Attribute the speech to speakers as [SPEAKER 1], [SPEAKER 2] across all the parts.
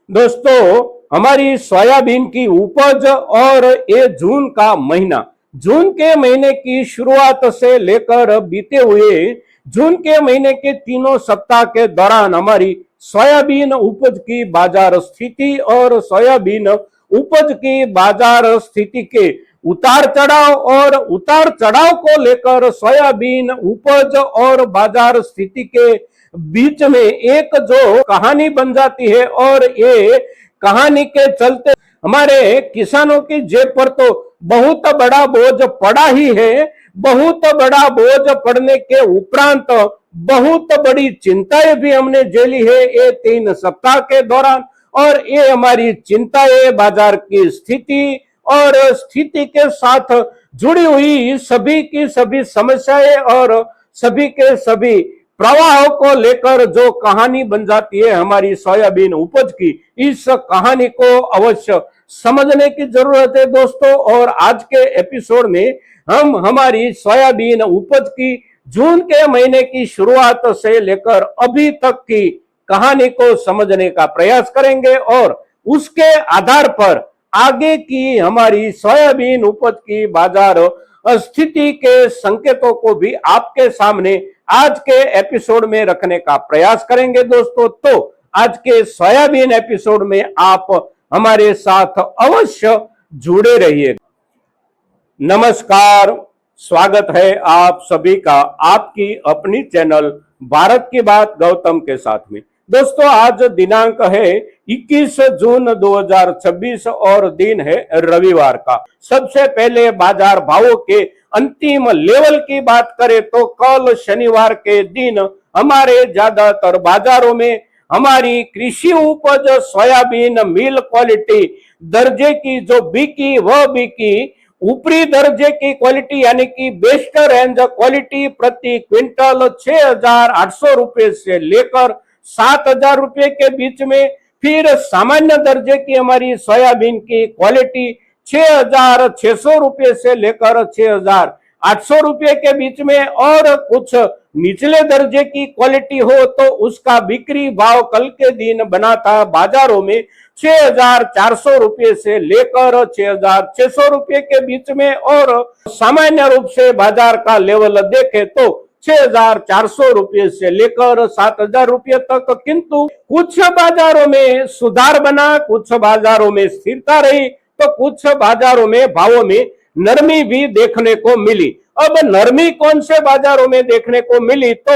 [SPEAKER 1] दोस्तों, हमारी सोयाबीन की उपज और ये जून का महीना, जून के महीने की शुरुआत से लेकर बीते हुए जून के महीने के तीनों सप्ताह के दौरान हमारी सोयाबीन उपज की बाजार स्थिति और सोयाबीन उपज की बाजार स्थिति के उतार चढ़ाव को लेकर सोयाबीन उपज और बाजार स्थिति के बीच में एक जो कहानी बन जाती है और ये कहानी के चलते हमारे किसानों की जेब पर तो बहुत बड़ा बोझ पड़ा ही है। बहुत बड़ा बोझ पड़ने के उपरांत बहुत बड़ी चिंताएं भी हमने झेली है ये 3 सप्ताह के दौरान। और ये हमारी चिंताएं बाजार की स्थिति और स्थिति के साथ जुड़ी हुई सभी की सभी समस्याएं और सभी के सभी प्रवाह को लेकर जो कहानी बन जाती है हमारी सोयाबीन उपज की, इस कहानी को अवश्य समझने की जरूरत है दोस्तों। और आज के एपिसोड में हम हमारी सोयाबीन उपज की जून के महीने की शुरुआत से लेकर अभी तक की कहानी को समझने का प्रयास करेंगे और उसके आधार पर आगे की हमारी सोयाबीन उपज की बाजार स्थिति के संकेतों को भी आपके सामने आज के एपिसोड में रखने का प्रयास करेंगे दोस्तों। तो आज के सोयाबीन एपिसोड में आप हमारे साथ अवश्य जुड़े रहिएगा। नमस्कार, स्वागत है आप सभी का आपकी अपनी चैनल भारत की बात गौतम के साथ में। दोस्तों, आज दिनांक है 21 जून 2026 और दिन है रविवार का। सबसे पहले बाजार भावों के अंतिम लेवल की बात करें तो कल शनिवार के दिन हमारे ज्यादातर बाजारों में हमारी कृषि उपज सोयाबीन मिल क्वालिटी दर्जे की जो बिकी वह बिकी ऊपरी दर्जे की क्वालिटी यानी कि बेस्ट रेंज क्वालिटी प्रति क्विंटल 6,800 रुपए से लेकर 7,000 रुपए के बीच में। फिर सामान्य दर्जे की हमारी सोयाबीन की क्वालिटी 6,600 रुपए से लेकर 6,800 रुपए के बीच में। और कुछ निचले दर्जे की क्वालिटी हो तो उसका बिक्री भाव कल के दिन बना था बाजारों में 6,400 रुपए से लेकर 6,600 रुपए के बीच में। और सामान्य रूप से बाजार का लेवल देखे तो 6,400 रुपए से लेकर 7,000 रुपए तक। किंतु कुछ बाजारों में सुधार बना, कुछ बाजारों में स्थिरता रही तो कुछ बाजारों में भावों में नरमी भी देखने को मिली। अब नरमी कौन से बाजारों में देखने को मिली तो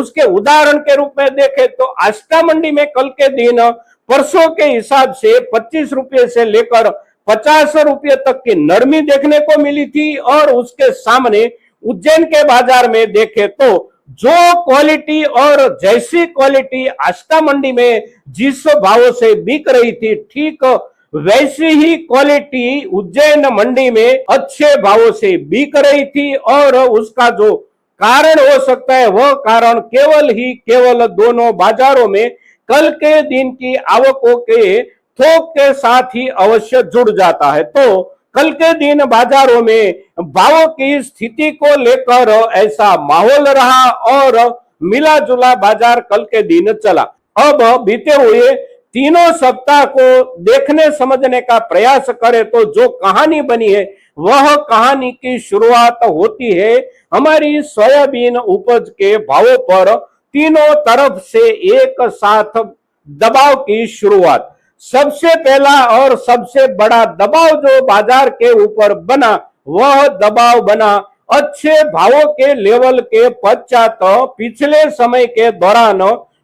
[SPEAKER 1] उसके उदाहरण के रूप में देखें तो आष्टा मंडी में कल के दिन परसों के हिसाब से 25 रुपए से लेकर 50 रुपए तक की नरमी देखने को मिली थी। और उसके सामने उज्जैन के बाजार में देखें तो जो क्वालिटी और जैसी क्वालिटी आष्टा मंडी में जिस भावों से बिक रही थी ठीक वैसी ही क्वालिटी उज्जैन मंडी में अच्छे भावों से बिक रही थी। और उसका जो कारण हो सकता है वह कारण केवल दोनों बाजारों में कल के दिन की आवकों के थोक के साथ ही अवश्य जुड़ जाता है। तो कल के दिन बाजारों में भावों की स्थिति को लेकर ऐसा माहौल रहा और मिला जुला बाजार कल के दिन चला। अब बीते हुए तीनों सप्ताह को देखने समझने का प्रयास करें तो जो कहानी बनी है वह कहानी की शुरुआत होती है हमारी सोयाबीन उपज के भावों पर तीनों तरफ से एक साथ दबाव की शुरुआत। सबसे पहला और सबसे बड़ा दबाव जो बाजार के ऊपर बना वह दबाव बना अच्छे भावों के लेवल के पश्चात पिछले समय के दौरान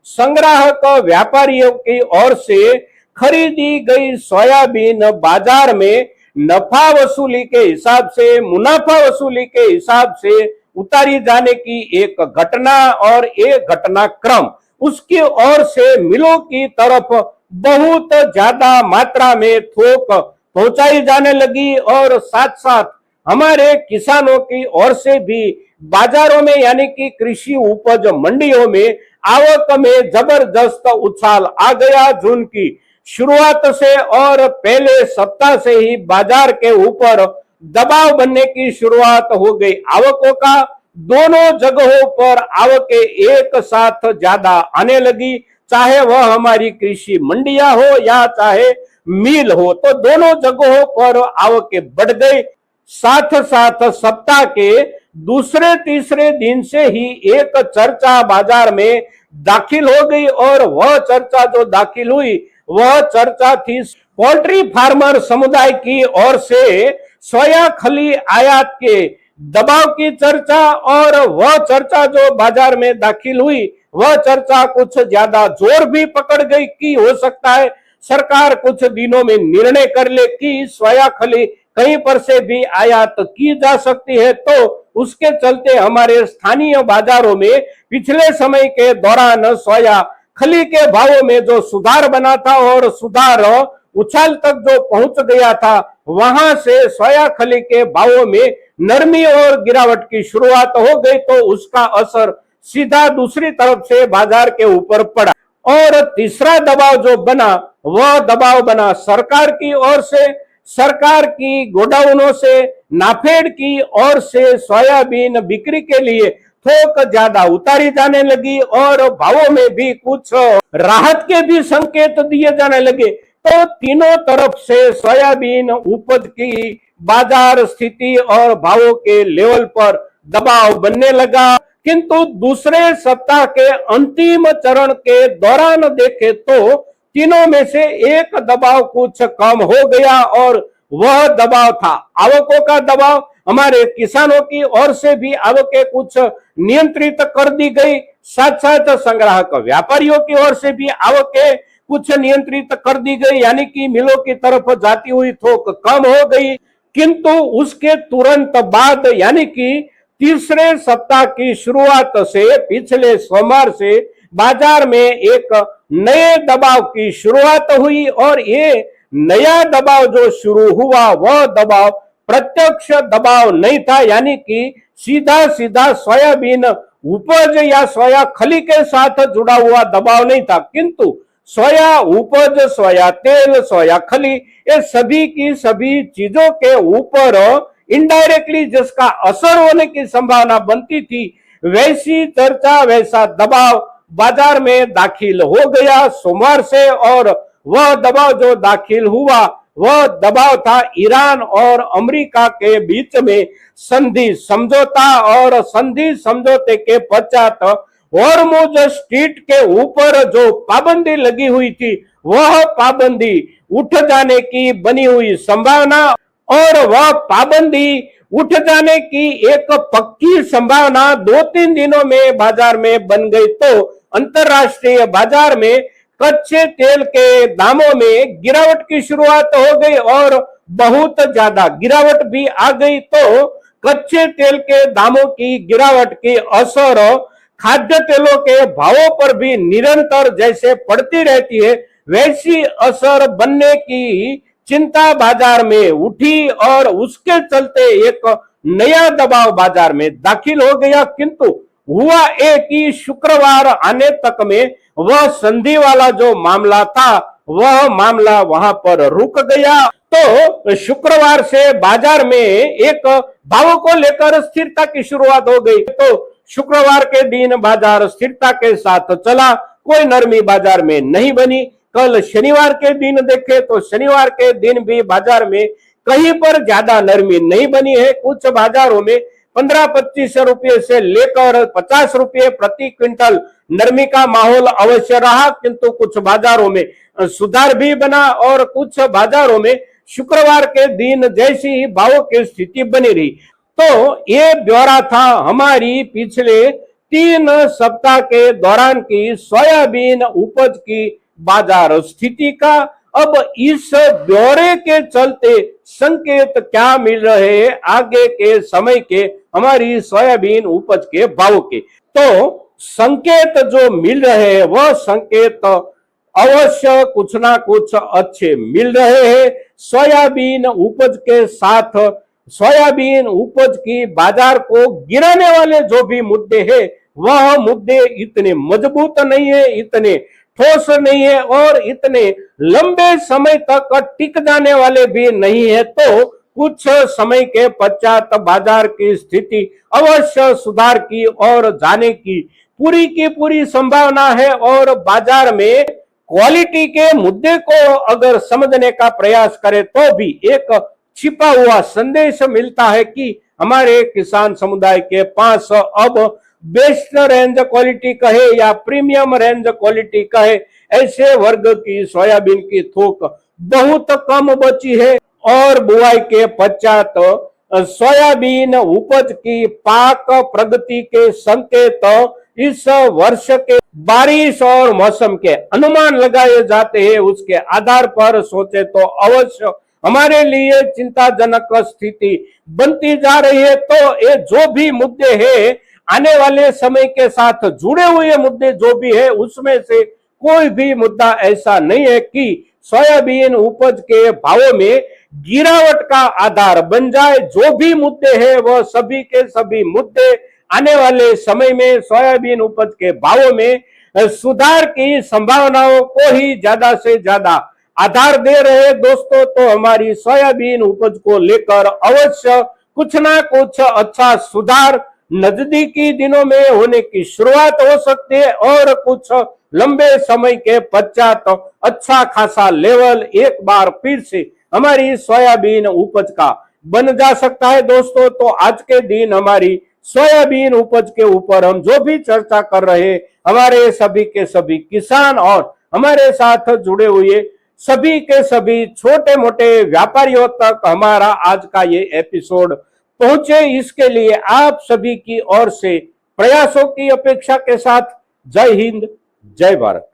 [SPEAKER 1] संग्राहक व्यापारियों की ओर से खरीदी गई सोयाबीन बाजार में नफा वसूली के हिसाब से मुनाफा वसूली के हिसाब से उतारी जाने की एक घटना और एक घटनाक्रम उसकी ओर से मिलों की तरफ बहुत ज्यादा मात्रा में थोक पहुंचाई जाने लगी। और साथ साथ हमारे किसानों की ओर से भी बाजारों में यानी कि कृषि उपज मंडियों में आवक में जबरदस्त उछाल आ गया जून की शुरुआत से। और पहले सप्ताह से ही बाजार के ऊपर दबाव बनने की शुरुआत हो गई आवकों का। दोनों जगहों पर आवकें एक साथ ज्यादा आने लगी, चाहे वह हमारी कृषि मंडियां हो या चाहे मिल हो, तो दोनों जगहों पर आवकें बढ़ गई। साथ साथ सप्ताह के दूसरे तीसरे दिन से ही एक चर्चा बाजार में दाखिल हो गई और वह चर्चा जो दाखिल हुई वह चर्चा थी पोल्ट्री फार्मर समुदाय की ओर से सोया खली आयात के दबाव की चर्चा। और वह चर्चा जो बाजार में दाखिल हुई वह चर्चा कुछ ज्यादा जोर भी पकड़ गई कि हो सकता है सरकार कुछ दिनों में निर्णय कर ले कि सोया खली कहीं पर से भी आयात की जा सकती है। तो उसके चलते हमारे स्थानीय बाजारों में पिछले समय के दौरान सोया खली के भावों में जो सुधार बना था और सुधार उछाल तक जो पहुंच गया था, वहां से सोया खली के भावों में नरमी और गिरावट की शुरुआत हो गई। तो उसका असर सीधा दूसरी तरफ से बाजार के ऊपर पड़ा। और तीसरा दबाव जो बना वह दबाव बना सरकार की ओर से। सरकार की गोडाउनों से, नाफेड की ओर से सोयाबीन बिक्री के लिए थोक ज्यादा उतारी जाने लगी और भावों में भी कुछ राहत के भी संकेत दिए जाने लगे। तो तीनों तरफ से सोयाबीन उपज की बाजार स्थिति और भावों के लेवल पर दबाव बनने लगा। किंतु दूसरे सप्ताह के अंतिम चरण के दौरान देखे तो तीनों में से एक दबाव कुछ कम हो गया और वह दबाव था आवकों का दबाव। हमारे किसानों की ओर से भी आवकें कुछ नियंत्रित कर दी गई, साथ साथ संग्राहक व्यापारियों की ओर से भी आवकें कुछ नियंत्रित कर दी गई, यानी कि मिलों की तरफ जाती हुई थोक कम हो गई। किंतु उसके तुरंत बाद यानी कि तीसरे सप्ताह की शुरुआत से पिछले सोमवार से बाजार में एक नए दबाव की शुरुआत हुई और ये नया दबाव जो शुरू हुआ वह दबाव प्रत्यक्ष दबाव नहीं था, यानी कि सीधा सीधा सोयाबीन उपज या सोया खली के साथ जुड़ा हुआ दबाव नहीं था, किंतु सोया उपज, सोया तेल, सोया खली ये सभी की सभी चीजों के ऊपर इनडायरेक्टली जिसका असर होने की संभावना बनती थी, वैसी चर्चा वैसा दबाव बाजार में दाखिल हो गया सोमवार से। और वह दबाव जो दाखिल हुआ वह दबाव था ईरान और अमेरिका के बीच में संधि समझौता। और संधि समझौते के पश्चात हॉर्मुज स्ट्रीट के ऊपर जो पाबंदी लगी हुई थी वह पाबंदी उठ जाने की बनी हुई संभावना और वह पाबंदी उठ जाने की एक पक्की संभावना 2-3 दिनों में बाजार में बन गई। तो अंतरराष्ट्रीय बाजार में कच्चे तेल के दामों में गिरावट की शुरुआत हो गई और बहुत ज्यादा गिरावट भी आ गई। तो कच्चे तेल के दामों की गिरावट की असर खाद्य तेलों के भावों पर भी निरंतर जैसे पड़ती रहती है, वैसी असर बनने की चिंता बाजार में उठी और उसके चलते एक नया दबाव बाजार में दाखिल हो गया। किंतु हुआ एक ही शुक्रवार आने तक में वह संधि वाला जो मामला था वह मामला वहां पर रुक गया। तो शुक्रवार से बाजार में एक भावों को लेकर स्थिरता की शुरुआत हो गई। तो शुक्रवार के दिन बाजार स्थिरता के साथ चला, कोई नरमी बाजार में नहीं बनी। कल शनिवार के दिन देखे तो शनिवार के दिन भी बाजार में कहीं पर ज्यादा नरमी नहीं बनी है। कुछ बाजारों में 15-25 रुपये से लेकर 50 रुपये प्रति क्विंटल नरमी का माहौल अवश्य रहा, किंतु कुछ बाजारों में सुधार भी बना और कुछ बाजारों में शुक्रवार के दिन जैसी ही भावों की स्थिति बनी रही। तो ये ब्यौरा था हमारी पिछले 3 सप्ताह के दौरान की सोयाबीन उपज की बाजार स्थिति का। अब इस ब्यौरे के चलते संकेत क्या मिल रहे हैं आगे के समय के हमारी सोयाबीन उपज के भाव के, तो संकेत जो मिल रहे हैं वह संकेत अवश्य कुछ ना कुछ अच्छे मिल रहे हैं। सोयाबीन उपज के साथ सोयाबीन उपज की बाजार को गिराने वाले जो भी मुद्दे हैं वह मुद्दे इतने मजबूत नहीं है, इतने ठोस नहीं है और इतने लंबे समय तक टिक जाने वाले भी नहीं है। तो कुछ समय के पश्चात बाजार की स्थिति अवश्य सुधार की ओर जाने की पूरी की पूरी संभावना है और बाजार में क्वालिटी के मुद्दे को अगर समझने का प्रयास करें तो भी एक छिपा हुआ संदेश मिलता है कि हमारे किसान समुदाय के पास अब बेस्ट रेंज क्वालिटी कहे या प्रीमियम रेंज क्वालिटी कहे, ऐसे वर्ग की सोयाबीन की थोक बहुत कम बची है और बुआई के पश्चात सोयाबीन उपज की पाक प्रगति के संकेत इस वर्ष के बारिश और मौसम के अनुमान लगाए जाते हैं। उसके आधार पर सोचे तो अवश्य हमारे लिए चिंताजनक स्थिति बनती जा रही है। तो ये जो भी मुद्दे हैं, आने वाले समय के साथ जुड़े हुए मुद्दे जो भी है, उसमें से कोई भी मुद्दा ऐसा नहीं है कि सोयाबीन उपज के भावों में गिरावट का आधार बन जाए। जो भी मुद्दे हैं वह सभी के सभी मुद्दे आने वाले समय में सोयाबीन उपज के भावों में सुधार की संभावनाओं को ही ज्यादा से ज्यादा आधार दे रहे दोस्तों। तो हमारी सोयाबीन उपज को लेकर अवश्य कुछ ना कुछ अच्छा सुधार नजदीकी दिनों में होने की शुरुआत हो सकती है और कुछ लंबे समय के पश्चात अच्छा खासा लेवल एक बार फिर से हमारी सोयाबीन उपज का बन जा सकता है दोस्तों। तो आज के दिन हमारी सोयाबीन उपज के ऊपर हम जो भी चर्चा कर रहे, हमारे सभी के सभी किसान और हमारे साथ जुड़े हुए सभी के सभी छोटे मोटे व्यापारियों तक हमारा आज का ये एपिसोड पहुंचे, इसके लिए आप सभी की ओर से प्रयासों की अपेक्षा के साथ जय हिंद, जय भारत।